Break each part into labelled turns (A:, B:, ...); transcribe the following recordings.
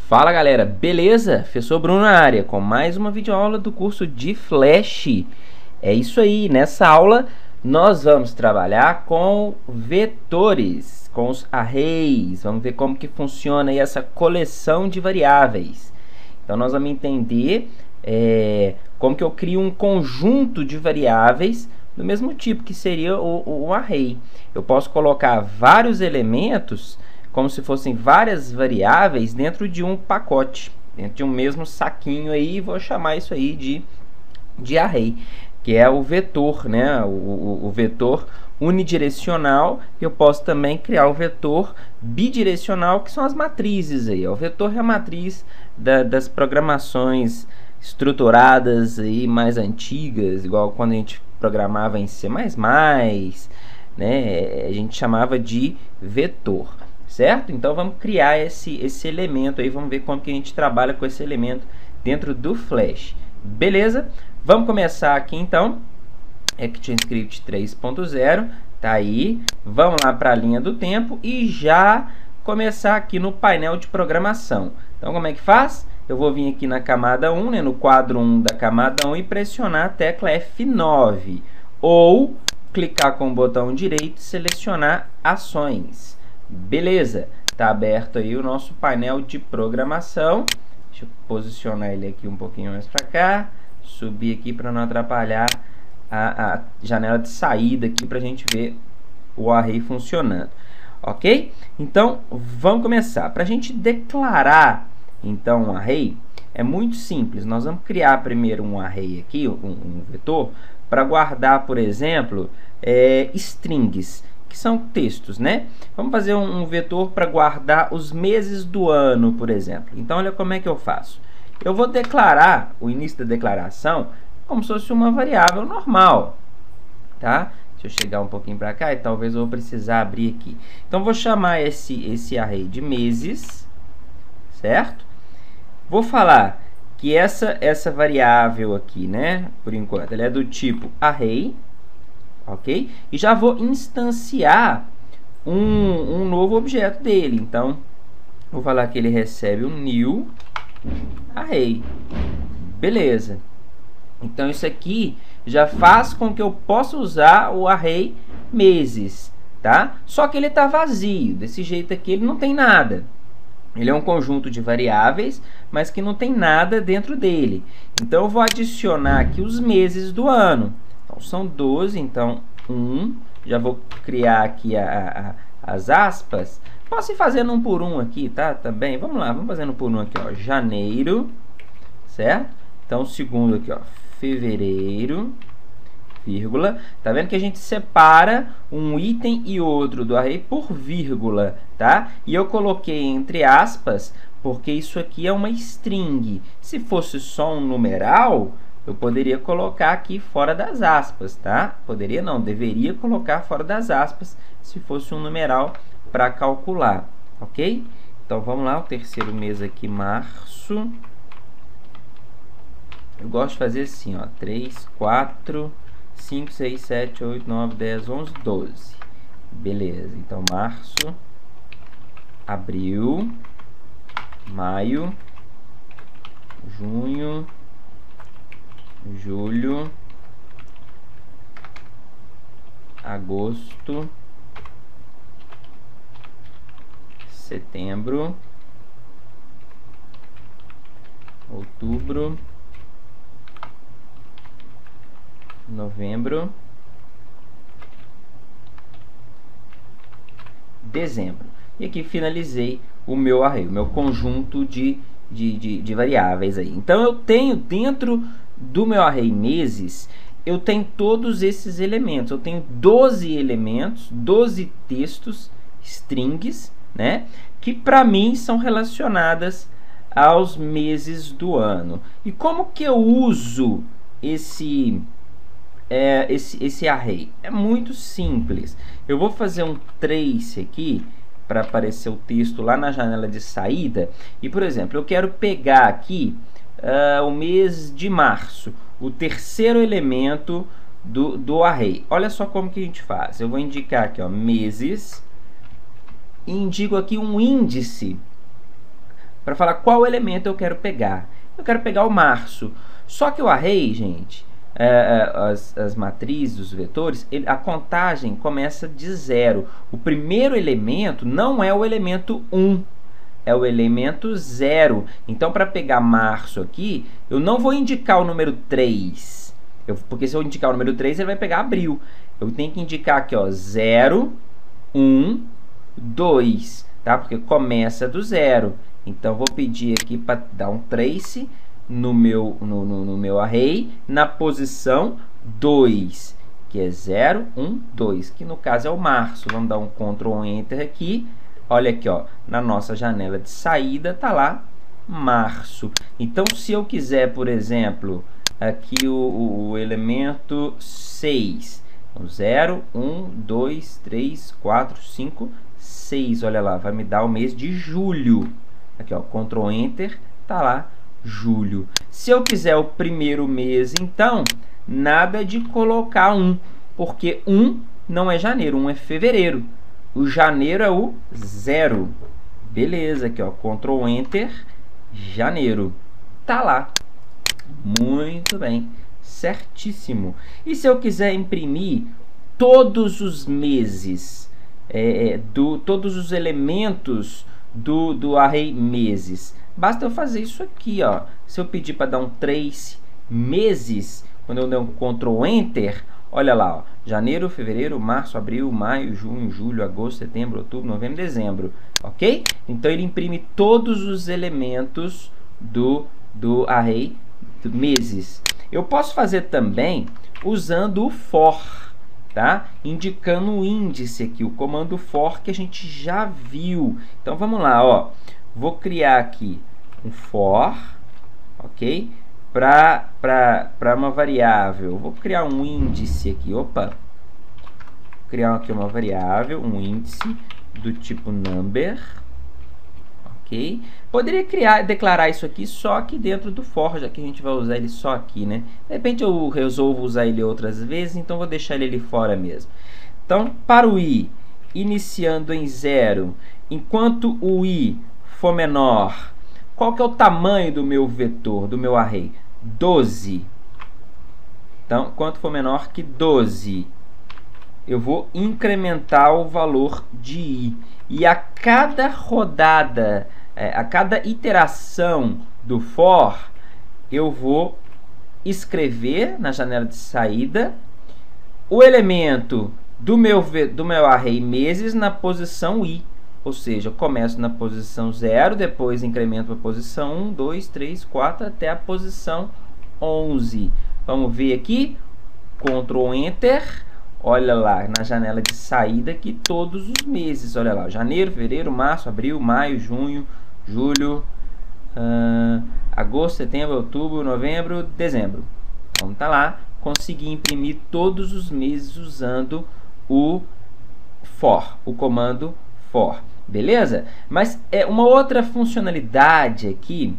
A: Fala galera, beleza? Professor Bruno na área com mais uma videoaula do curso de Flash. É isso aí, nessa aula nós vamos trabalhar com vetores, com os arrays. Vamos ver como que funciona aí essa coleção de variáveis. Então nós vamos entender como que eu crio um conjunto de variáveis do mesmo tipo que seria o array. Eu posso colocar vários elementos como se fossem várias variáveis dentro de um pacote, dentro de um mesmo saquinho aí, vou chamar isso aí de array, que é o vetor, né? O vetor unidirecional. Eu posso também criar o vetor bidirecional, que são as matrizes aí. O vetor é a matriz das programações estruturadas aí mais antigas, igual quando a gente programava em C++, né? A gente chamava de vetor. Certo? Então vamos criar esse elemento aí, vamos ver como que a gente trabalha com esse elemento dentro do Flash. Beleza? Vamos começar aqui então. ActionScript 3.0, tá aí. Vamos lá para a linha do tempo e já começar aqui no painel de programação. Então como é que faz? Eu vou vir aqui na camada 1, né, no quadro 1 da camada 1 e pressionar a tecla F9. Ou clicar com o botão direito e selecionar ações. Beleza, está aberto aí o nosso painel de programação. Deixa eu posicionar ele aqui um pouquinho mais para cá, subir aqui para não atrapalhar a janela de saída aqui para a gente ver o array funcionando. Ok? Então, vamos começar. Para a gente declarar, então, um array, é muito simples. Nós vamos criar primeiro um array aqui, um vetor, para guardar, por exemplo, strings, que são textos, né? Vamos fazer um vetor para guardar os meses do ano, por exemplo. Então, olha como é que eu faço. Eu vou declarar o início da declaração como se fosse uma variável normal, tá? Deixa eu chegar um pouquinho para cá e talvez eu vou precisar abrir aqui. Então, vou chamar esse array de meses, certo? Vou falar que essa variável aqui, né? Por enquanto, ela é do tipo array. Ok? E já vou instanciar um novo objeto dele. Então, vou falar que ele recebe um new array. Beleza. Então, isso aqui já faz com que eu possa usar o array meses, tá? Só que ele está vazio. Desse jeito aqui, ele não tem nada. Ele é um conjunto de variáveis, mas que não tem nada dentro dele. Então, eu vou adicionar aqui os meses do ano. Então, são 12, então 1, já vou criar aqui as aspas. Posso ir fazendo um por um aqui, tá? Também, vamos lá, vamos fazendo um por um aqui, ó, janeiro, certo? Então, o segundo aqui, ó, fevereiro, vírgula. Tá vendo que a gente separa um item e outro do array por vírgula, tá? E eu coloquei entre aspas, porque isso aqui é uma string. Se fosse só um numeral, eu poderia colocar aqui fora das aspas, tá? Poderia não, deveria colocar fora das aspas se fosse um numeral para calcular, ok? Então, vamos lá, o terceiro mês aqui, março. Eu gosto de fazer assim, ó, 3, 4, 5, 6, 7, 8, 9, 10, 11, 12. Beleza, então, março, abril, maio, junho, julho, agosto, setembro, outubro, novembro, dezembro. E aqui finalizei o meu array, o meu conjunto de variáveis aí. Então, eu tenho dentro do meu array meses, eu tenho todos esses elementos. Eu tenho 12 elementos, 12 textos, strings, né? Que para mim são relacionadas aos meses do ano. E como que eu uso esse array? É muito simples. Eu vou fazer um trace aqui para aparecer o texto lá na janela de saída. E, por exemplo, eu quero pegar aqui o mês de março, o terceiro elemento do array. Olha só como que a gente faz. Eu vou indicar aqui, ó, meses, e indico aqui um índice para falar qual elemento eu quero pegar. Eu quero pegar o março. Só que o array, gente, as matrizes, os vetores, a contagem começa de 0. O primeiro elemento não é o elemento 1, é o elemento 0. Então, para pegar março aqui, eu não vou indicar o número 3, porque se eu indicar o número 3, ele vai pegar abril. Eu tenho que indicar aqui, ó, 0, 1, 2, tá? Porque começa do 0. Então, vou pedir aqui para dar um trace no meu array, na posição 2, que é 0, 1, 2, que no caso é o março. Vamos dar um Ctrl Enter aqui. Olha aqui, ó, na nossa janela de saída está lá março. Então, se eu quiser, por exemplo, aqui o elemento 6, 0, 1, 2, 3, 4, 5, 6, olha lá, vai me dar o mês de julho. Aqui, ó, Ctrl Enter, tá lá julho. Se eu quiser o primeiro mês, então, nada de colocar 1, porque 1 não é janeiro, 1 é fevereiro. O janeiro é o 0. Beleza, aqui, ó, Ctrl Enter, janeiro. Tá lá. Muito bem, certíssimo. E se eu quiser imprimir todos os meses, todos os elementos do array meses, basta eu fazer isso aqui, ó. Se eu pedir para dar um trace meses, quando eu der um Ctrl Enter, olha lá, ó, janeiro, fevereiro, março, abril, maio, junho, julho, agosto, setembro, outubro, novembro, dezembro, ok? Então, ele imprime todos os elementos do array meses. Eu posso fazer também usando o for, tá? Indicando o índice aqui, o comando for que a gente já viu. Então, vamos lá, ó. Vou criar aqui um for, ok? Para uma variável, vou criar um índice aqui, opa, vou criar aqui uma variável, um índice do tipo number, ok? Poderia declarar isso aqui só aqui dentro do for, já que a gente vai usar ele só aqui, né? De repente eu resolvo usar ele outras vezes, então vou deixar ele ali fora mesmo. Então, para o i, iniciando em 0, enquanto o i for menor, qual que é o tamanho do meu vetor, do meu array? 12. Então, quanto for menor que 12, eu vou incrementar o valor de i. E a cada rodada, a cada iteração do for, eu vou escrever na janela de saída o elemento do meu array meses na posição i. Ou seja, eu começo na posição 0, depois incremento para a posição 1, 2, 3, 4, até a posição 11. Vamos ver aqui, Ctrl Enter, olha lá, na janela de saída aqui, todos os meses, olha lá, janeiro, fevereiro, março, abril, maio, junho, julho, agosto, setembro, outubro, novembro, dezembro. Então, tá lá, consegui imprimir todos os meses usando o for, o comando for. Beleza? Mas uma outra funcionalidade aqui,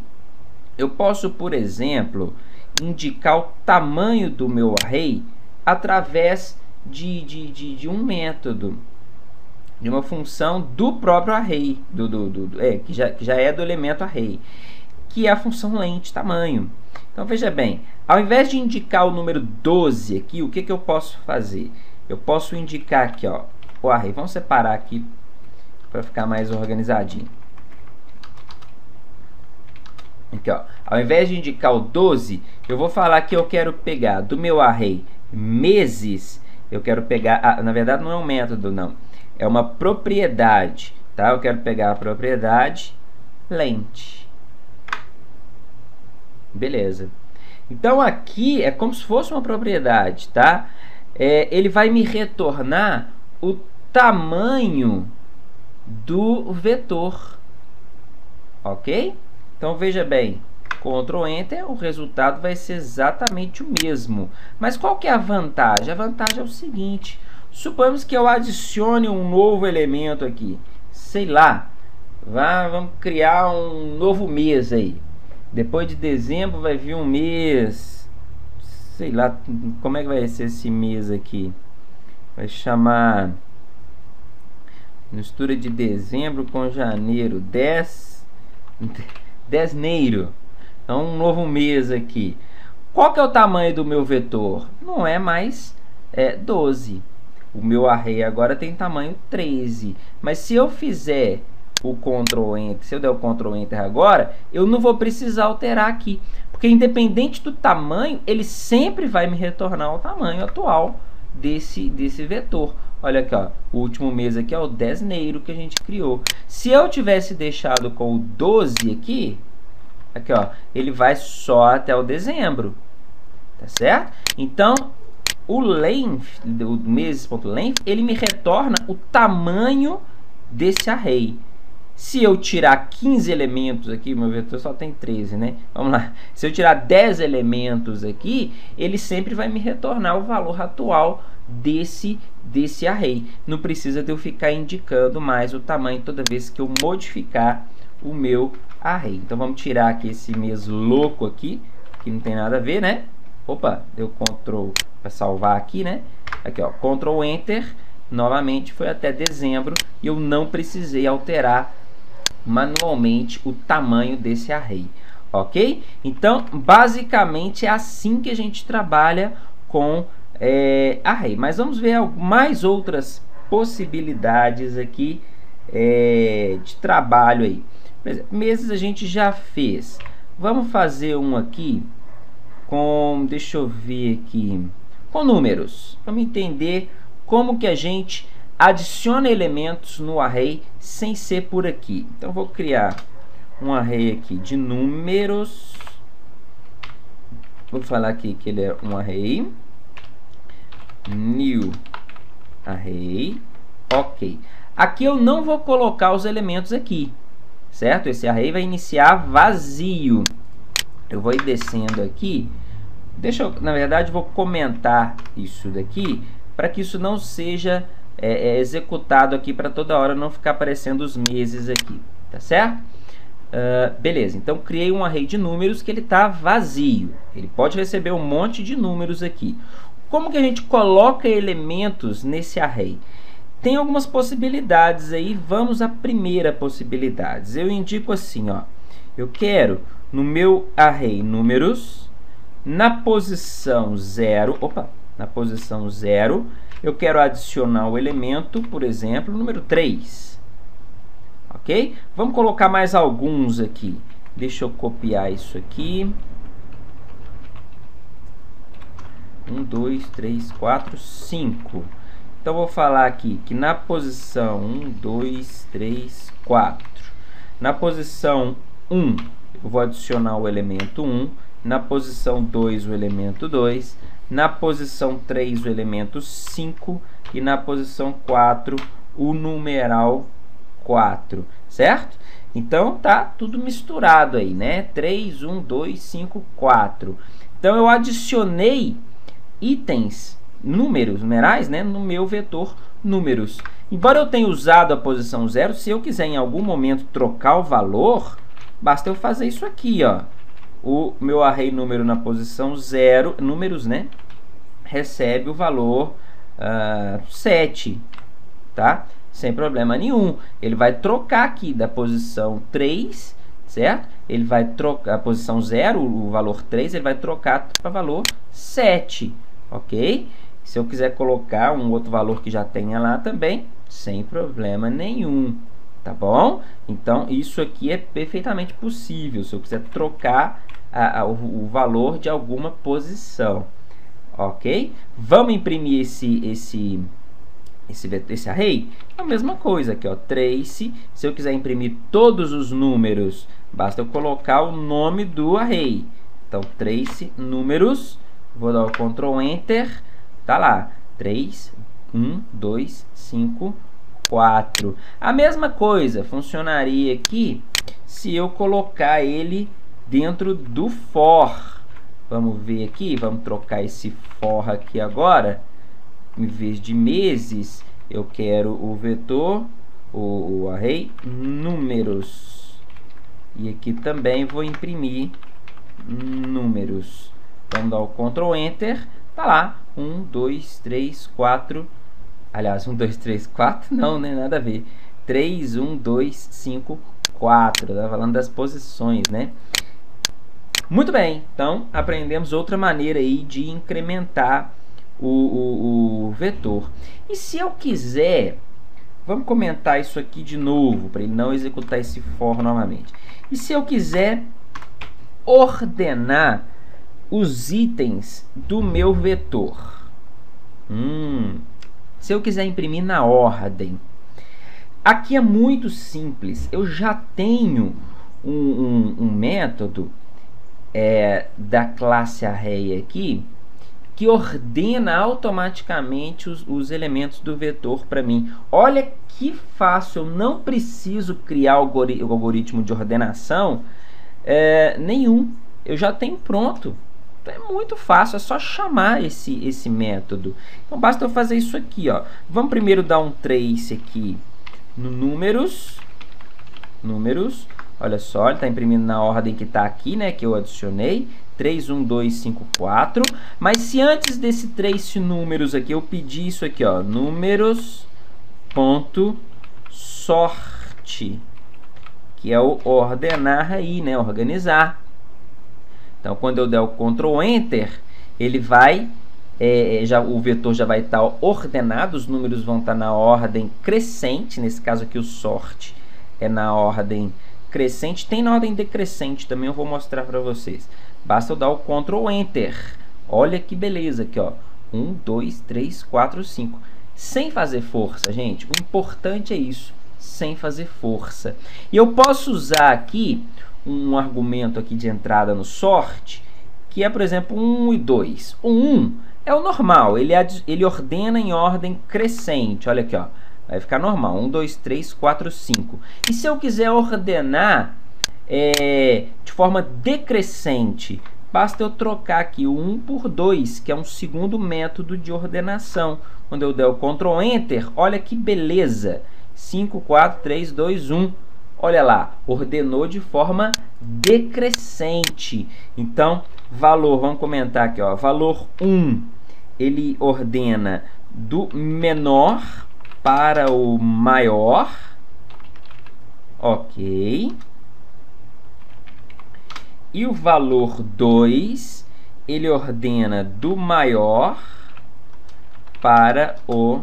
A: eu posso, por exemplo, indicar o tamanho do meu array através de um método, de uma função do próprio array, que já é do elemento array, que é a função length, tamanho. Então, veja bem, ao invés de indicar o número 12 aqui, o que eu posso fazer? Eu posso indicar aqui, ó, o array. Vamos separar aqui para ficar mais organizadinho. Aqui, ó. Ao invés de indicar o 12, eu vou falar que eu quero pegar do meu array meses, eu quero pegar, na verdade não é um método não, é uma propriedade, tá? Eu quero pegar a propriedade length. Beleza. Então aqui é como se fosse uma propriedade, tá? Ele vai me retornar o tamanho do vetor, ok? Então veja bem, Ctrl Enter, o resultado vai ser exatamente o mesmo. Mas qual que é a vantagem? A vantagem é o seguinte, suponhamos que eu adicione um novo elemento aqui, sei lá, vamos criar um novo mês aí. Depois de dezembro vai vir um mês, sei lá, como é que vai ser esse mês aqui? Vai chamar mistura de dezembro com janeiro, 10 Dezneiro. Então, um novo mês aqui. Qual que é o tamanho do meu vetor? Não é mais 12. O meu array agora tem tamanho 13. Mas se eu fizer o Ctrl Enter, se eu der o Ctrl Enter agora, eu não vou precisar alterar aqui. Porque independente do tamanho, ele sempre vai me retornar o tamanho atual desse vetor. Olha aqui, ó, o último mês aqui é o dezneiro que a gente criou. Se eu tivesse deixado com o 12 aqui, ó, ele vai só até o dezembro, tá certo? Então, o length, o meses.length, ele me retorna o tamanho desse array. Se eu tirar 15 elementos aqui, meu vetor só tem 13, né? Vamos lá. Se eu tirar 10 elementos aqui, ele sempre vai me retornar o valor atual desse array. Não precisa de eu ficar indicando mais o tamanho toda vez que eu modificar o meu array. Então, vamos tirar aqui esse mês louco aqui, que não tem nada a ver, né? Opa, deu Ctrl para salvar aqui, né? Aqui, ó, Ctrl Enter, novamente foi até dezembro e eu não precisei alterar manualmente o tamanho desse array, ok? Então, basicamente é assim que a gente trabalha com array. Mas vamos ver mais outras possibilidades aqui de trabalho aí. Por exemplo, meses a gente já fez. Vamos fazer um aqui com, deixa eu ver aqui, com números. Vamos entender como que a gente adiciona elementos no array sem ser por aqui. Então, vou criar um array aqui de números. Vou falar aqui que ele é um array. New array. Ok. Aqui eu não vou colocar os elementos aqui, certo? Esse array vai iniciar vazio. Eu vou ir descendo aqui. Na verdade, vou comentar isso daqui para que isso não seja executado aqui para toda hora não ficar aparecendo os meses aqui, tá certo? Beleza, então criei um array de números que ele está vazio. Ele pode receber um monte de números aqui. Como que a gente coloca elementos nesse array? Tem algumas possibilidades aí. Vamos à primeira possibilidade. Eu indico assim, ó, eu quero no meu array números, na posição 0, eu quero adicionar o elemento, por exemplo, número 3. Ok? Vamos colocar mais alguns aqui. Deixa eu copiar isso aqui. 1, 2, 3, 4, 5. Então, vou falar aqui que na posição 1, 2, 3, 4. Na posição 1, eu vou adicionar o elemento 1. Na posição 2, o elemento 2. Na posição 3, o elemento 5. E na posição 4, o numeral 4. Certo? Então, tá tudo misturado aí, né? 3, 1, 2, 5, 4. Então, eu adicionei itens, numerais, né, no meu vetor números. Embora eu tenha usado a posição 0, se eu quiser em algum momento trocar o valor, basta eu fazer isso aqui, ó. O meu array número na posição 0, números, né, recebe o valor 7, tá? Sem problema nenhum. Ele vai trocar aqui da posição 3, certo? Ele vai trocar a posição 0, o valor 3, ele vai trocar para o valor 7, ok? Se eu quiser colocar um outro valor que já tenha lá também, sem problema nenhum, tá bom? Então, isso aqui é perfeitamente possível, se eu quiser trocar o valor de alguma posição, ok? Vamos imprimir esse array? A mesma coisa aqui, ó, trace. Se eu quiser imprimir todos os números, basta eu colocar o nome do array. Então, trace números, vou dar o Ctrl Enter, tá lá, 3, 1, 2, 5, 4. A mesma coisa funcionaria aqui se eu colocar ele dentro do for. Vamos ver aqui, vamos trocar esse for aqui agora. Em vez de meses, eu quero o vetor, o array números. E aqui também vou imprimir números. Vamos dar o Ctrl Enter, tá lá, 1, 2, 3, 4, aliás, 1, 2, 3, 4, não, né, nada a ver, 3, 1, 2, 5, 4, tá falando das posições, né? Muito bem, então aprendemos outra maneira aí de incrementar o vetor. E se eu quiser, vamos comentar isso aqui de novo, para ele não executar esse for novamente. E se eu quiser ordenar os itens do meu vetor? Se eu quiser imprimir na ordem, aqui é muito simples. Eu já tenho um método da classe array aqui que ordena automaticamente os elementos do vetor para mim. Olha que fácil, eu não preciso criar o algoritmo de ordenação nenhum. Eu já tenho pronto. É muito fácil, é só chamar esse método. Então basta eu fazer isso aqui, ó. Vamos primeiro dar um trace aqui no números. Olha só, ele está imprimindo na ordem que está aqui, né? Que eu adicionei. 3, 1, 2, 5, 4. Mas se antes desse trace números aqui eu pedir isso aqui, ó, números.sort, que é o ordenar aí, né? Organizar. Então, quando eu der o Ctrl Enter, ele vai, o vetor já vai estar ordenado, os números vão estar na ordem crescente, nesse caso aqui o sort é na ordem crescente, tem na ordem decrescente também, eu vou mostrar para vocês. Basta eu dar o Ctrl Enter, olha que beleza aqui, ó, 1, 2, 3, 4, 5, sem fazer força, gente, o importante é isso, sem fazer força. E eu posso usar aqui um argumento aqui de entrada no sort, que é, por exemplo, 1 e 2. O 1 é o normal, ele ordena em ordem crescente. Olha aqui, ó, vai ficar normal, 1, 2, 3, 4, 5. E se eu quiser ordenar de forma decrescente, basta eu trocar aqui o 1 por 2, que é um segundo método de ordenação. Quando eu der o Ctrl Enter, olha que beleza, 5, 4, 3, 2, 1. Olha lá, ordenou de forma decrescente. Então, valor, vamos comentar aqui, ó, valor 1, ele ordena do menor para o maior. Ok. E o valor 2, ele ordena do maior para o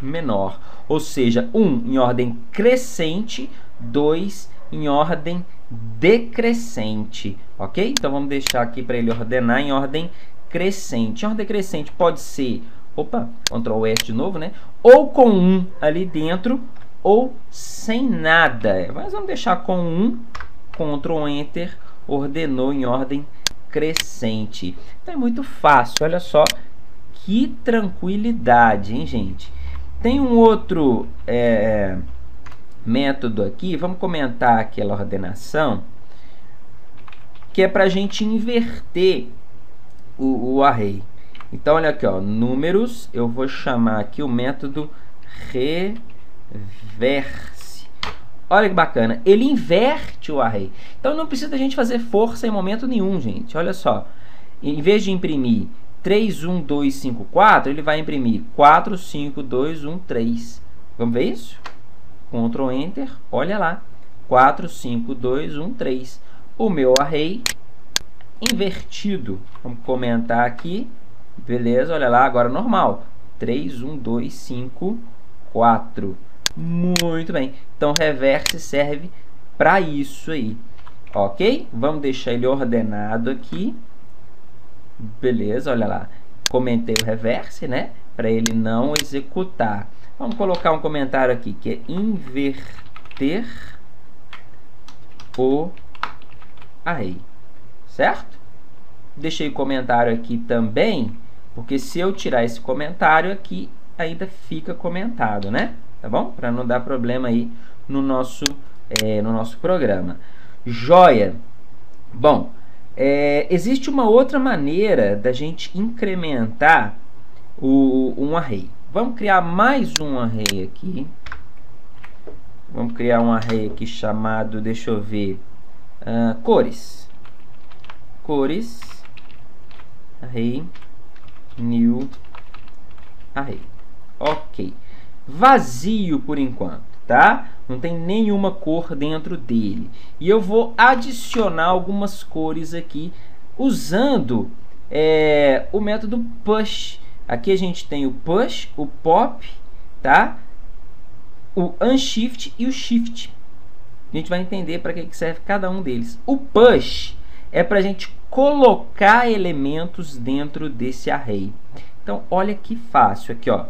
A: menor. Ou seja, 1 em ordem crescente, 2 em ordem decrescente, ok? Então vamos deixar aqui para ele ordenar em ordem crescente. Em ordem crescente pode ser, Ctrl S de novo, né? Ou com 1 ali dentro, ou sem nada. Mas vamos deixar com 1, Ctrl Enter, ordenou em ordem crescente. Então é muito fácil, olha só que tranquilidade, hein, gente? Tem um outro método aqui, vamos comentar aquela ordenação, que é para a gente inverter o array. Então, olha aqui, ó, números, eu vou chamar aqui o método reverse. Olha que bacana, ele inverte o array. Então, não precisa a gente fazer força em momento nenhum, gente. Olha só, em vez de imprimir 3, 1, 2, 5, 4, ele vai imprimir 4, 5, 2, 1, 3. Vamos ver isso? Ctrl Enter, olha lá, 4, 5, 2, 1, 3. O meu array invertido. Vamos comentar aqui. Beleza, olha lá, agora normal. 3, 1, 2, 5, 4. Muito bem. Então, reverse serve para isso aí. Ok? Vamos deixar ele ordenado aqui. Beleza, olha lá. Comentei o reverse, né? Para ele não executar. Vamos colocar um comentário aqui, que é inverter o array. Certo? Deixei o comentário aqui também, porque se eu tirar esse comentário aqui, ainda fica comentado, né? Tá bom? Para não dar problema aí no nosso programa. Joia! Bom, existe uma outra maneira da gente incrementar um array. Vamos criar mais um array aqui. Vamos criar um array aqui chamado, deixa eu ver, cores. Cores, array, new array. Ok. Vazio por enquanto, tá? não tem nenhuma cor dentro dele. E eu vou adicionar algumas cores aqui usando o método push. Aqui a gente tem o push, o pop, tá? O unshift e o shift. A gente vai entender para que serve cada um deles. O push é para a gente colocar elementos dentro desse array. Então, olha que fácil aqui, ó.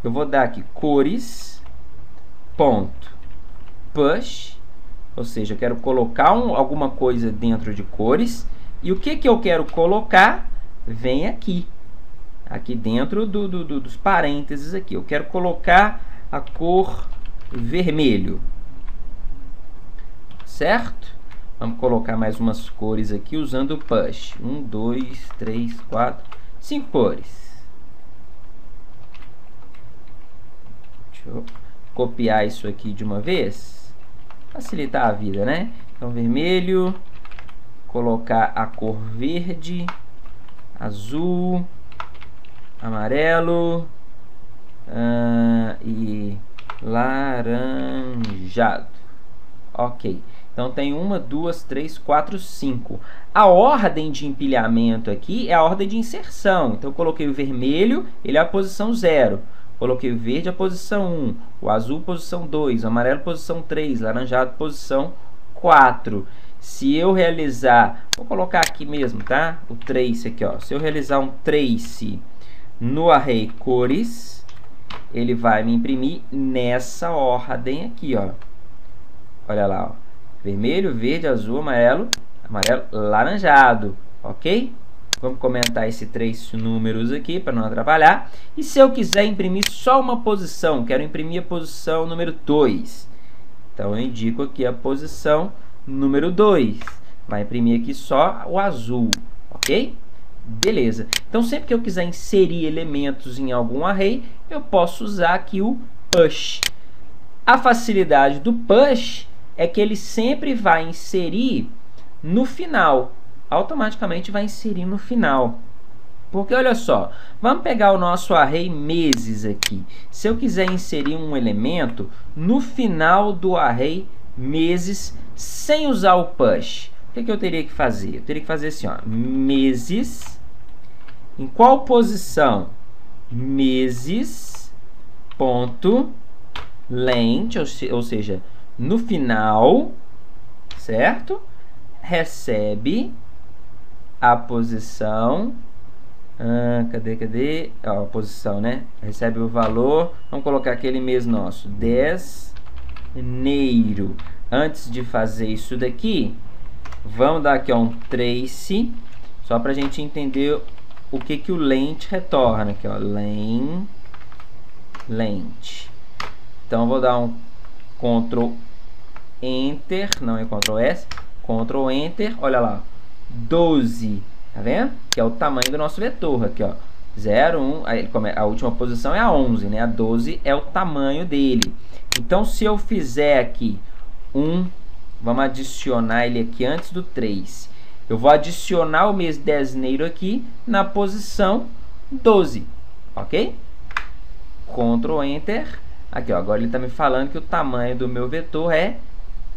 A: Eu vou dar aqui cores, ponto, push, ou seja, eu quero colocar alguma coisa dentro de cores. E o que eu quero colocar vem aqui. Aqui dentro dos parênteses aqui. Eu quero colocar a cor vermelho. Certo? Vamos colocar mais umas cores aqui usando o push. 1, 2, 3, 4, 5 cores. Deixa eu copiar isso aqui de uma vez. Facilitar a vida, né? Então, vermelho. Colocar a cor verde, azul, amarelo e laranjado. Ok. Então, tem 1, 2, 3, 4, 5. A ordem de empilhamento aqui é a ordem de inserção. Então, eu coloquei o vermelho, ele é a posição 0. Coloquei o verde, a posição 1. O azul, posição 2. O amarelo, posição 3. Laranjado, posição 4. Se eu realizar... Vou colocar aqui mesmo, tá? O trace aqui, ó. Se eu realizar um trace no array cores, ele vai me imprimir nessa ordem aqui, ó. Olha lá, ó. Vermelho, verde, azul, amarelo, laranjado, ok? Vamos comentar esse três números aqui para não atrapalhar. E se eu quiser imprimir só uma posição, quero imprimir a posição número 2. Então, eu indico aqui a posição número 2. Vai imprimir aqui só o azul, ok? Beleza. Então, sempre que eu quiser inserir elementos em algum array, eu posso usar aqui o push. A facilidade do push é que ele sempre vai inserir no final. Automaticamente vai inserir no final. Porque, olha só, vamos pegar o nosso array meses aqui. Se eu quiser inserir um elemento no final do array meses, sem usar o push, o que eu teria que fazer? Eu teria que fazer assim, ó, meses, em qual posição? Meses, ponto, length, ou seja, no final, certo? Recebe a posição, cadê? Ó, a posição, né? Recebe o valor, vamos colocar aquele mês nosso, dezembro. Antes de fazer isso daqui, vamos dar aqui ó, um trace, só para a gente entender o que o length retorna. Aqui, ó, length. Então, eu vou dar um Ctrl Enter, não é Ctrl S, Ctrl Enter, olha lá, 12, tá vendo? Que é o tamanho do nosso vetor, aqui ó, 0, 1, a última posição é a 11, né? A 12 é o tamanho dele. Então, se eu fizer aqui vamos adicionar ele aqui antes do 3, eu vou adicionar o mês de dezembro aqui na posição 12, ok? Ctrl Enter. Aqui, ó, agora ele está me falando que o tamanho do meu vetor é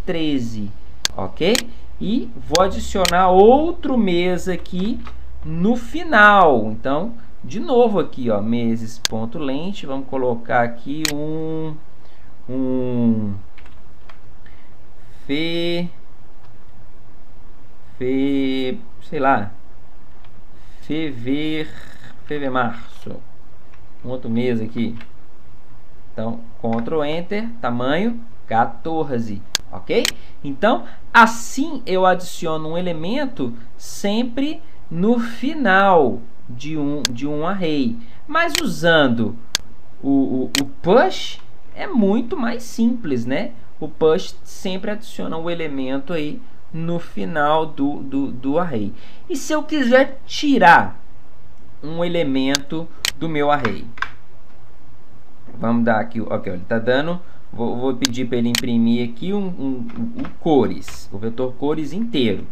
A: 13, ok? E vou adicionar outro mês aqui no final. Então, de novo aqui, ó, meses.length, vamos colocar aqui sei lá, março, um outro mês aqui. Então, Ctrl Enter, tamanho 14, ok? Então, assim eu adiciono um elemento sempre no final de um array. Mas usando o push é muito mais simples, né? O push sempre adiciona um elemento aí no final do array. E se eu quiser tirar um elemento do meu array? Vamos dar aqui, ok, ele está dando, vou pedir para ele imprimir aqui o cores, o vetor cores inteiro,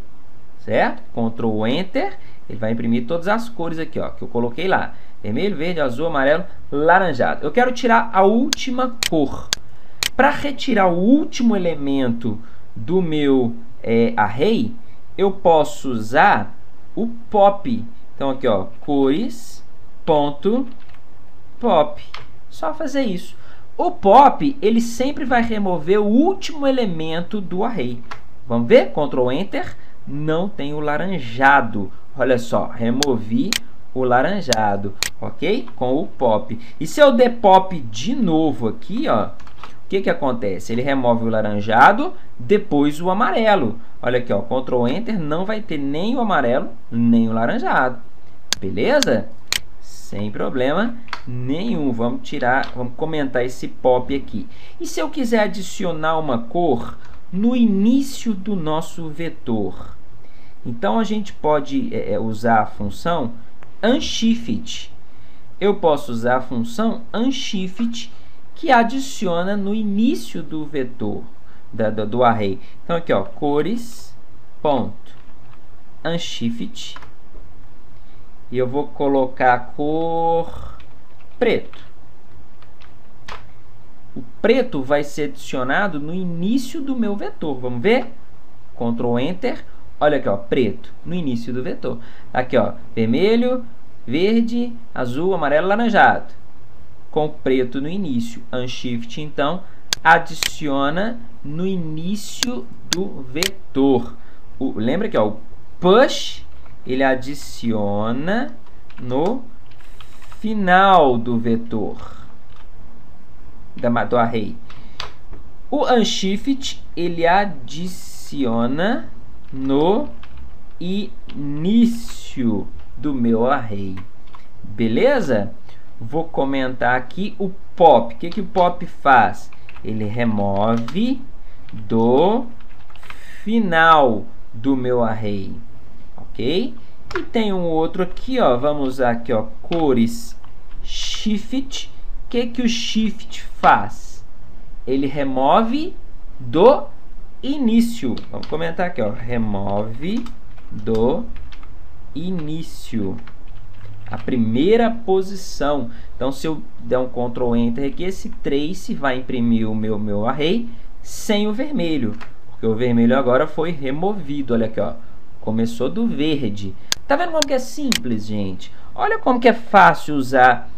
A: certo? Ctrl Enter, ele vai imprimir todas as cores aqui, ó, que eu coloquei lá, vermelho, verde, azul, amarelo, laranjado. Eu quero tirar a última cor. Para retirar o último elemento do meu array, eu posso usar o pop. Então aqui, ó, cores.pop. Só fazer isso. O pop, ele sempre vai remover o último elemento do array. Vamos ver? Ctrl Enter. Não tem o laranjado. Olha só, removi o laranjado, ok? Com o pop. E se eu der pop de novo aqui, ó, o que que acontece? Ele remove o laranjado, depois o amarelo. Olha aqui, ó, Ctrl Enter, não vai ter nem o amarelo, nem o laranjado. Beleza? Sem problema nenhum. Vamos tirar, vamos comentar esse pop aqui. E se eu quiser adicionar uma cor no início do nosso vetor? Então, a gente pode usar a função unshift. Eu posso usar a função unshift, que adiciona no início do vetor, do array. Então, aqui, ó, cores.unshift. E eu vou colocar a cor preto. O preto vai ser adicionado no início do meu vetor. Vamos ver? Ctrl Enter. Olha aqui, ó, preto no início do vetor. Aqui, ó, vermelho, verde, azul, amarelo, laranjado. Com preto no início. Unshift, então, adiciona no início do vetor. Lembra que, ó, o push, ele adiciona no final do vetor, do array. O unshift, ele adiciona no início do meu array. Beleza? Vou comentar aqui o pop. O que que o pop faz? Ele remove do final do meu array. Ok? E tem um outro aqui, ó. Vamos usar aqui, ó, cores shift. O que que o shift faz? Ele remove do início. Vamos comentar aqui, ó. Remove do início. A primeira posição. Então, se eu der um Ctrl Enter aqui, esse trace vai imprimir o meu array sem o vermelho. Porque o vermelho agora foi removido. Olha aqui, ó. Começou do verde. Tá vendo como que é simples, gente? Olha como que é fácil usar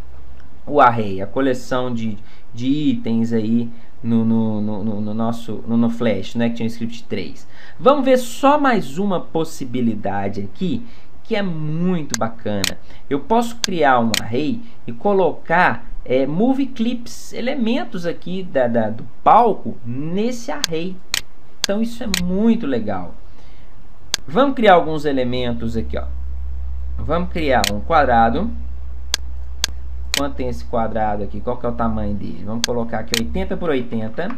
A: o array, a coleção de itens aí no Flash, no ActionScript 3. Vamos ver só mais uma possibilidade aqui, que é muito bacana. Eu posso criar um array e colocar movie clips, elementos aqui do palco nesse array. Então, isso é muito legal. Vamos criar alguns elementos aqui, ó. Vamos criar um quadrado. Quanto tem esse quadrado aqui? Qual que é o tamanho dele? Vamos colocar aqui 80 por 80.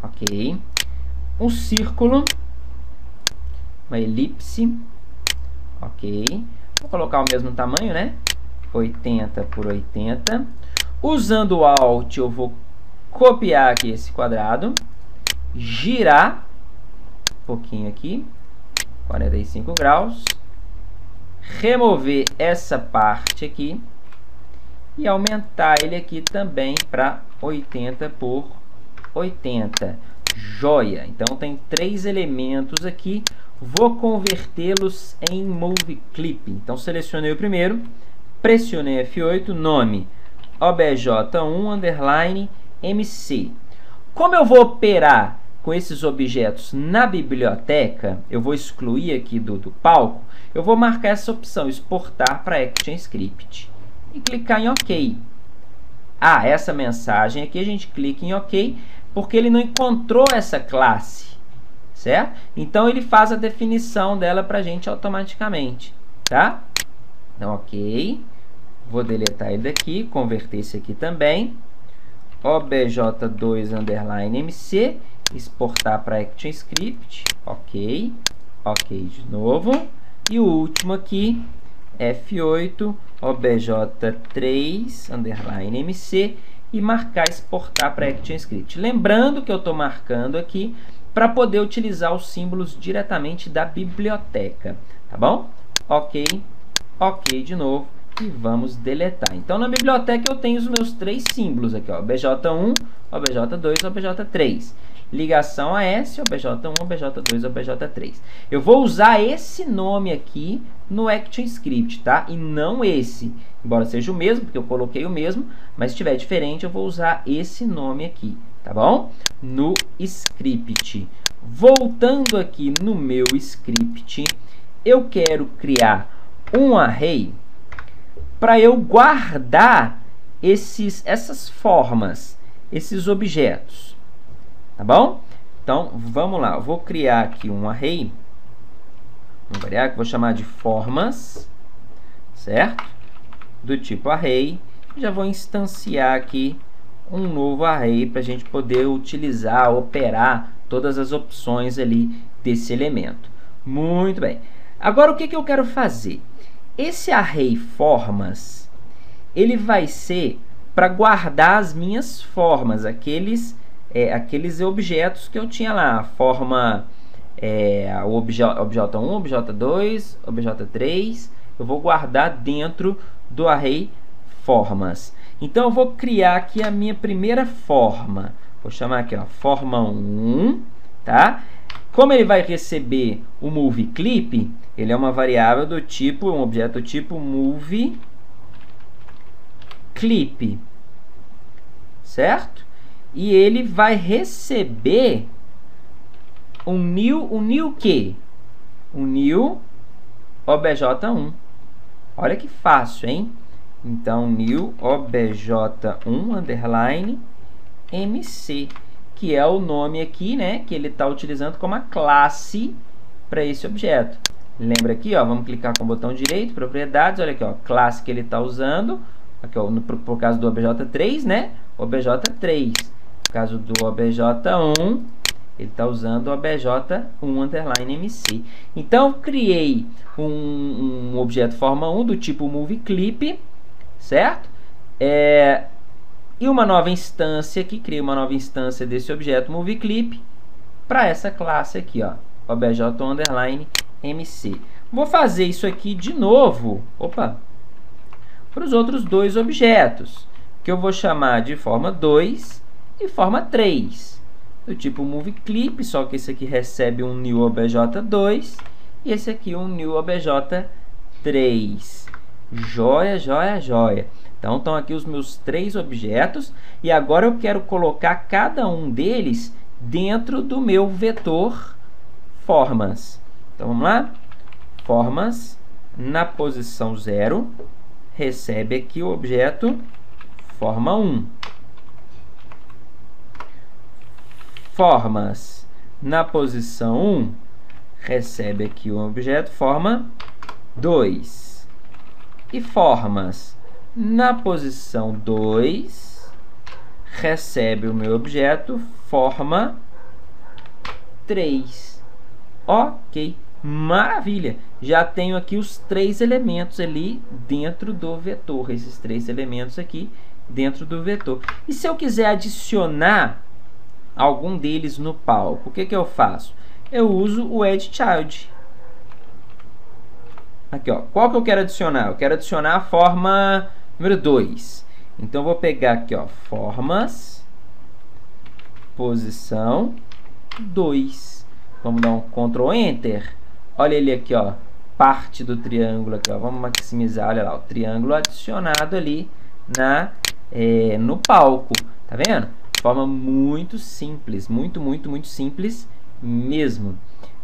A: Ok. Um círculo. Uma elipse. Ok. Vou colocar o mesmo tamanho, né? 80 por 80. Usando o Alt, eu vou copiar aqui esse quadrado. Girar um pouquinho aqui. 45 graus. Remover essa parte aqui. E aumentar ele aqui também para 80 por 80. Joia! Então, tem 3 elementos aqui. Vou convertê-los em Movie Clip. Então, selecionei o primeiro. Pressionei F8. Nome. obj1_mc. Como eu vou operar com esses objetos na biblioteca, eu vou excluir aqui do palco. Eu vou marcar essa opção, exportar para ActionScript. E clicar em OK. Ah, essa mensagem aqui a gente clica em OK, porque ele não encontrou essa classe, certo? Então, ele faz a definição dela para a gente automaticamente, tá? Então, OK. Vou deletar ele daqui, converter esse aqui também. obj2_mc, exportar para ActionScript. OK. OK de novo. E o último aqui, F8, obj3_mc e marcar exportar para ActionScript. Lembrando que eu estou marcando aqui para poder utilizar os símbolos diretamente da biblioteca, tá bom? OK, OK de novo e vamos deletar. Então, na biblioteca eu tenho os meus 3 símbolos aqui, ó, OBJ1, OBJ2, OBJ3. Ligação AS, OBJ1, OBJ2, OBJ3. Eu vou usar esse nome aqui no ActionScript, tá? E não esse. Embora seja o mesmo, porque eu coloquei o mesmo, mas se estiver diferente, eu vou usar esse nome aqui, tá bom? No script. Voltando aqui no meu script, eu quero criar um array para eu guardar essas formas, esses objetos, tá bom? Então, vamos lá, eu vou criar aqui um array, que vou chamar de formas, certo? Do tipo array, já vou instanciar aqui um novo array para a gente poder utilizar, operar todas as opções ali desse elemento. Muito bem. Agora, o que eu quero fazer? Esse array formas, ele vai ser para guardar as minhas formas, aqueles objetos que eu tinha lá, a forma obj1, obj2, obj3, eu vou guardar dentro do array formas. Então, eu vou criar aqui a minha primeira forma. Vou chamar aqui, ó, forma 1, tá? Como ele vai receber o moveClip, ele é uma variável do tipo, um objeto do tipo moveClip, certo? E ele vai receber um new quê? Um new obj1. Olha que fácil, hein? Então, new obj1 underline mc, que é o nome aqui, né, que ele está utilizando como a classe para esse objeto. Lembra aqui, ó, vamos clicar com o botão direito, propriedades, olha aqui, ó, classe que ele está usando, aqui, ó, por caso do obj3, né, obj3. No caso do obj1, ele está usando o obj1 underline mc. Então, eu criei um objeto forma 1 do tipo moveClip, certo? E uma nova instância aqui, criei uma nova instância desse objeto moveClip para essa classe aqui, ó, obj1 underline mc. Vou fazer isso aqui de novo, para os outros 2 objetos, que eu vou chamar de forma 2 e forma 3, do tipo moveClip, só que esse aqui recebe um new obj2 e esse aqui um new obj3. Joia, joia, joia. Então, estão aqui os meus 3 objetos e agora eu quero colocar cada um deles dentro do meu vetor formas. Então, vamos lá? Formas, na posição 0, recebe aqui o objeto forma 1. Formas, na posição 1, recebe aqui o objeto forma 2. E formas, na posição 2, recebe o meu objeto forma 3. Ok, maravilha! Já tenho aqui os 3 elementos ali dentro do vetor, esses 3 elementos aqui dentro do vetor. E se eu quiser adicionar algum deles no palco, o que eu faço? Eu uso o addChild. Aqui, ó, qual que eu quero adicionar? Eu quero adicionar a forma número 2. Então, eu vou pegar aqui, ó, formas, posição 2. Vamos dar um Ctrl Enter. Olha ele aqui, ó, parte do triângulo aqui, ó. Vamos maximizar, olha lá, o triângulo adicionado ali no palco. Tá vendo? Forma muito simples, muito simples mesmo.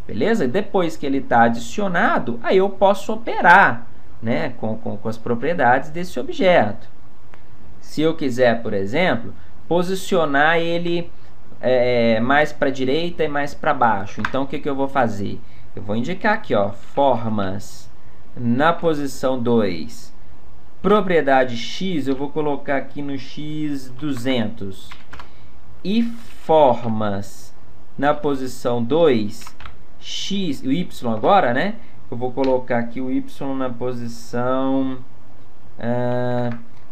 A: Beleza? Depois que ele está adicionado, aí eu posso operar, né, com as propriedades desse objeto. Se eu quiser, por exemplo, posicionar ele mais para a direita e mais para baixo, então o que eu vou fazer? Eu vou indicar aqui, ó, formas na posição 2, propriedade x, eu vou colocar aqui no x 200. E formas na posição 2, x, o y agora, né? Eu vou colocar aqui o y na posição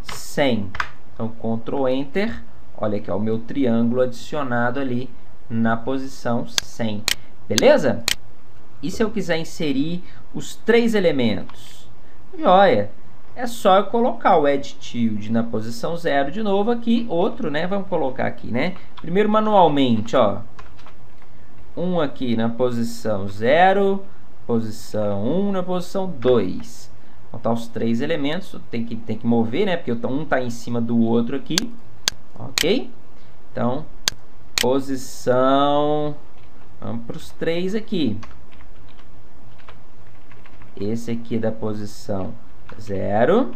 A: 100. Então, Ctrl Enter. Olha aqui, ó, o meu triângulo adicionado ali na posição 100. Beleza? E se eu quiser inserir os 3 elementos? Joia! é só eu colocar o add tilde na posição 0 de novo aqui, outro, né? Vamos colocar aqui, né? Primeiro manualmente, ó. 1 aqui na posição 0, posição 1 na posição 2. Então tá os 3 elementos, tem que mover, né? Porque um tá em cima do outro aqui, ok? Então, posição, vamos para os 3 aqui. Esse aqui é da posição 0,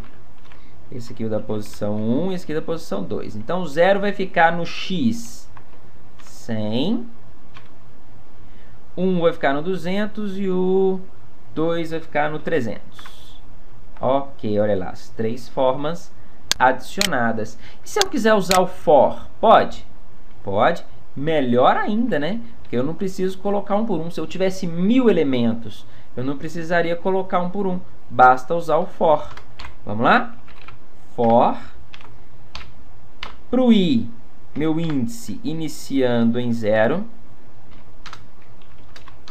A: esse aqui é da posição 1, esse aqui é da posição 2. Então, o 0 vai ficar no x 100, 1 vai ficar no 200 e o 2 vai ficar no 300. Ok, olha lá, as 3 formas adicionadas. E se eu quiser usar o for, pode? Pode. Melhor ainda, né? Porque eu não preciso colocar um por um. Se eu tivesse 1000 elementos, eu não precisaria colocar um por um. Basta usar o for. Vamos lá? For. Para o i, meu índice iniciando em 0.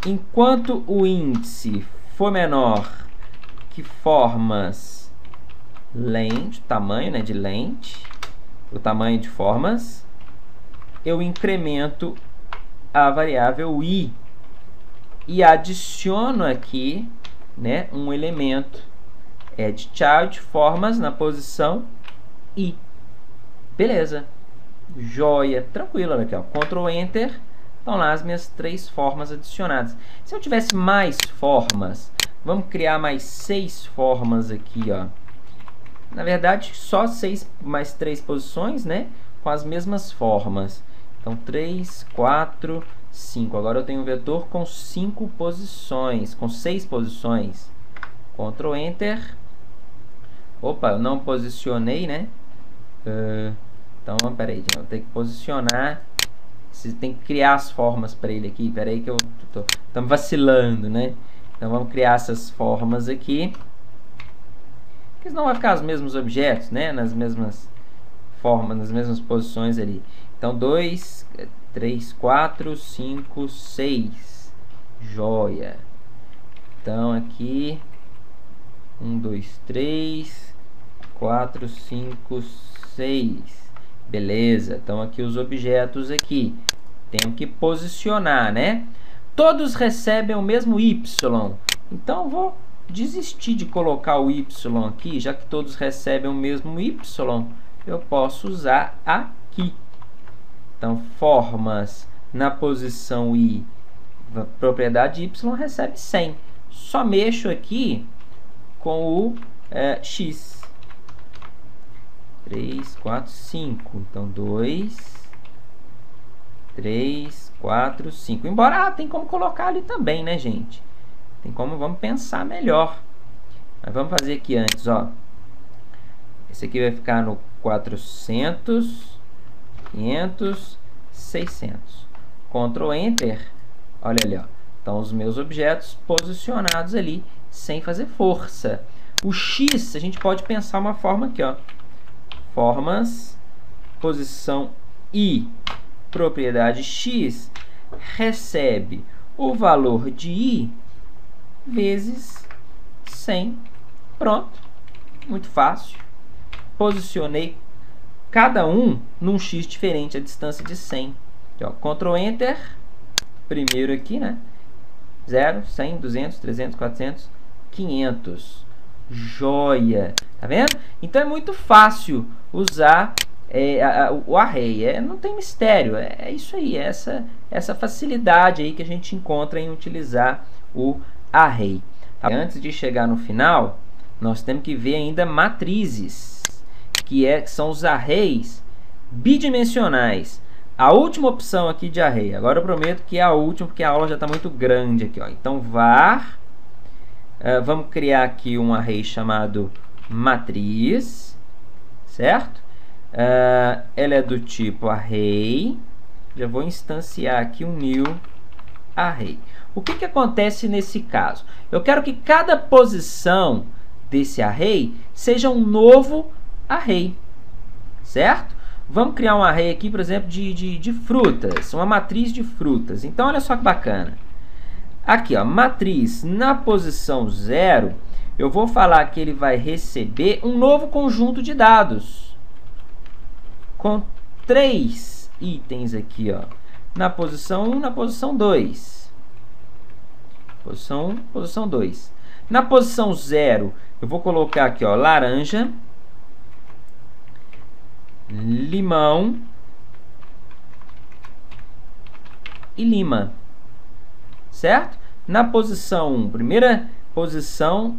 A: Enquanto o índice for menor que formas lente, tamanho, né, de lente, o tamanho de formas, eu incremento a variável i e adiciono aqui, né, um elemento addChild formas na posição i. Beleza. Joia. Tranquilo, olha aqui, ó. Ctrl Enter. Estão lá as minhas 3 formas adicionadas. Se eu tivesse mais formas, vamos criar mais 6 formas aqui, ó. Na verdade, só 6 mais 3 posições, né? Com as mesmas formas. Então, 3, 4, 5. Agora eu tenho um vetor com 5 posições, com 6 posições. Ctrl Enter. Opa, eu não posicionei, né? Então, peraí, eu tenho que posicionar. Você tem que criar as formas para ele aqui. Peraí que eu tô vacilando, né? Então, vamos criar essas formas aqui. Porque senão vai ficar os mesmos objetos, né? Nas mesmas formas, nas mesmas posições ali. Então, 2, 3, 4, 5, 6. Joia. Então, aqui, 1, 2, 3, 4, 5, 6. Beleza. Então, aqui os objetos aqui. Temos que posicionar, né? Todos recebem o mesmo y. Então, vou desistir de colocar o y aqui, já que todos recebem o mesmo y, eu posso usar aqui. Então, formas na posição i, a propriedade y recebe 100. Só mexo aqui com o x. 3, 4, 5. Então, 2, 3, 4, 5. Embora tem como colocar ali também, né, gente? Tem como, vamos pensar melhor. Mas vamos fazer aqui antes, ó. Esse aqui vai ficar no 400, 500, 600. Ctrl Enter. Olha ali, ó. Então, os meus objetos posicionados ali, sem fazer força. O X, a gente pode pensar uma forma aqui, ó. Formas, posição I, propriedade X, recebe o valor de I vezes 100. Pronto. Muito fácil. Posicionei cada um num X diferente, a distância de 100. Então, ó, Ctrl Enter. Primeiro aqui, né? 0, 100, 200, 300, 400, 500. Joia! Tá vendo? Então, é muito fácil usar o array. Não tem mistério. É isso aí. Essa facilidade aí que a gente encontra em utilizar o array. Tá? Antes de chegar no final, nós temos que ver ainda matrizes, que são os arrays bidimensionais. A última opção aqui de array. Agora eu prometo que é a última, porque a aula já está muito grande aqui, ó. Então, var, vamos criar aqui um array chamado matriz, certo? Ela é do tipo array. Já vou instanciar aqui um new array. O que acontece nesse caso? Eu quero que cada posição desse array seja um novo array, certo? Vamos criar um array aqui, por exemplo, de frutas, uma matriz de frutas. Então, olha só que bacana. Aqui, ó, matriz na posição 0, eu vou falar que ele vai receber um novo conjunto de dados com 3 itens aqui, ó, na posição 1, na posição 2. Posição 1, posição 2. Na posição 0, eu vou colocar aqui, ó, laranja, limão e lima, certo? Na posição 1, primeira posição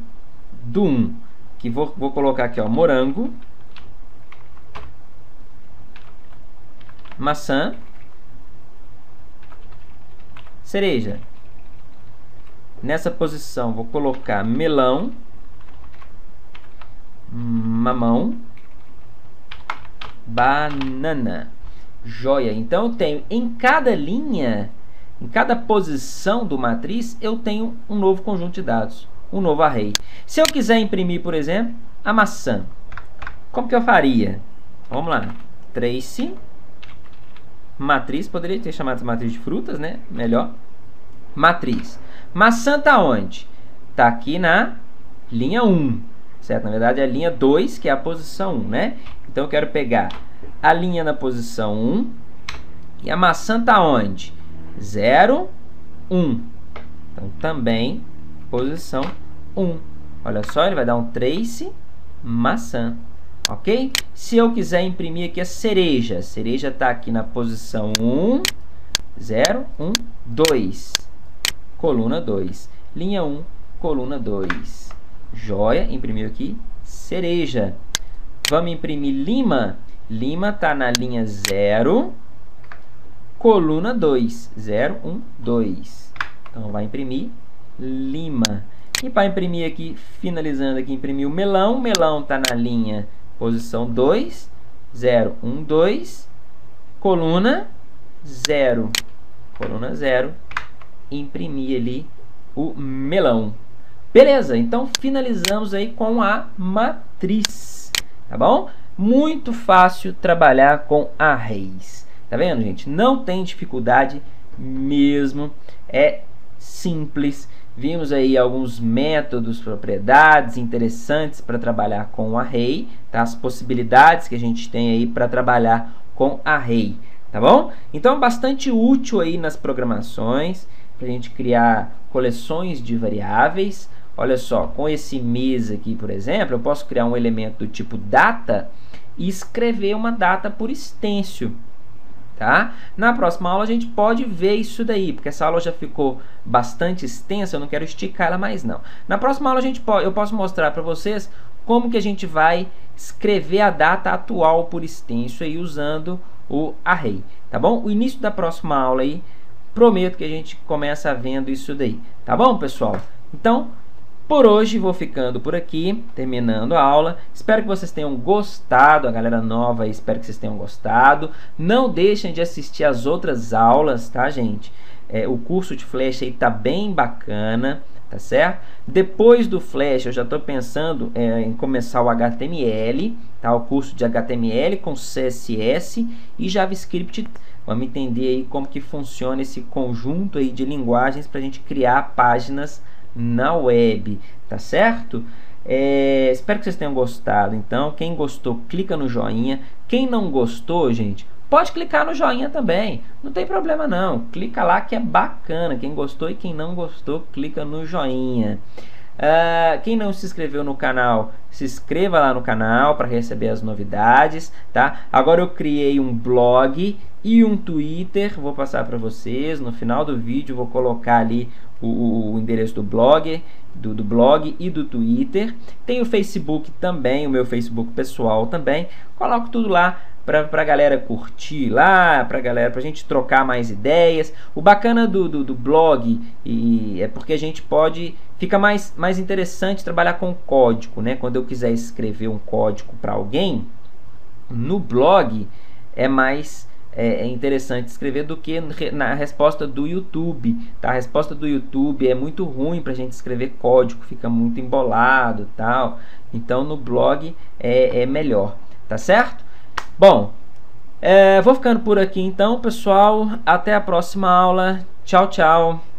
A: do 1, que vou colocar aqui, ó, morango, maçã, cereja. Nessa posição, vou colocar melão, mamão, banana. Joia. Então, eu tenho em cada linha, em cada posição do matriz, eu tenho um novo conjunto de dados, um novo array. Se eu quiser imprimir, por exemplo, a maçã, como que eu faria? Vamos lá. Trace, matriz, poderia ter chamado de matriz de frutas, né? Melhor. Matriz. Maçã está onde? Está aqui na linha 1, certo? Na verdade, é a linha 2, que é a posição 1, né? Então, eu quero pegar a linha na posição 1 e a maçã está onde? 0, 1. Então, também posição 1. Olha só, ele vai dar um trace maçã, ok? Se eu quiser imprimir aqui a cereja está aqui na posição 1, 0, 1, 2. Coluna 2. Linha 1, coluna 2. Joia, imprimiu aqui cereja. Vamos imprimir lima. Lima está na linha 0, coluna 2. 0, 1, 2. Então, vai imprimir lima. E para imprimir aqui, finalizando aqui, imprimir o melão. Melão está na linha posição 2. 0, 1, 2. Coluna 0. Coluna 0. Imprimir ali o melão. Beleza, então finalizamos aí com a matriz, tá bom? Muito fácil trabalhar com arrays, tá vendo, gente? Não tem dificuldade mesmo, é simples. Vimos aí alguns métodos, propriedades interessantes para trabalhar com o array, tá? As possibilidades que a gente tem aí para trabalhar com array, tá bom? Então, bastante útil aí nas programações, para a gente criar coleções de variáveis. Olha só, com esse mês aqui, por exemplo, eu posso criar um elemento do tipo data e escrever uma data por extensio, tá? Na próxima aula a gente pode ver isso daí, porque essa aula já ficou bastante extensa, eu não quero esticar ela mais não. Na próxima aula eu posso mostrar para vocês como que a gente vai escrever a data atual por extensio aí usando o array, tá bom? O início da próxima aula aí, prometo que a gente começa vendo isso daí, tá bom, pessoal? Então, por hoje vou ficando por aqui, terminando a aula. Espero que vocês tenham gostado, a galera nova aí, espero que vocês tenham gostado. Não deixem de assistir as outras aulas, tá, gente? O curso de Flash aí tá bem bacana, tá certo? Depois do Flash, eu já estou pensando em começar o HTML, tá? O curso de HTML com CSS e JavaScript. Vamos entender aí como que funciona esse conjunto aí de linguagens para a gente criar páginas na web, tá certo? Espero que vocês tenham gostado. Então, quem gostou, clica no joinha. Quem não gostou, gente, pode clicar no joinha também. Não tem problema não. Clica lá que é bacana. Quem gostou e quem não gostou, clica no joinha. Quem não se inscreveu no canal, se inscreva lá no canal para receber as novidades, tá? Agora eu criei um blog e um Twitter, vou passar para vocês. No final do vídeo vou colocar ali o endereço do blog, do blog e do Twitter. Tem o Facebook também, o meu Facebook pessoal também. Coloco tudo lá pra galera curtir lá, pra gente trocar mais ideias. O bacana do blog é porque a gente pode... Fica mais interessante trabalhar com código, né? Quando eu quiser escrever um código para alguém, no blog é mais interessante escrever do que na resposta do YouTube, tá? A resposta do YouTube é muito ruim para a gente escrever código, fica muito embolado, tal. Então no blog é melhor, tá certo? Bom, vou ficando por aqui então, pessoal. Até a próxima aula. Tchau, tchau.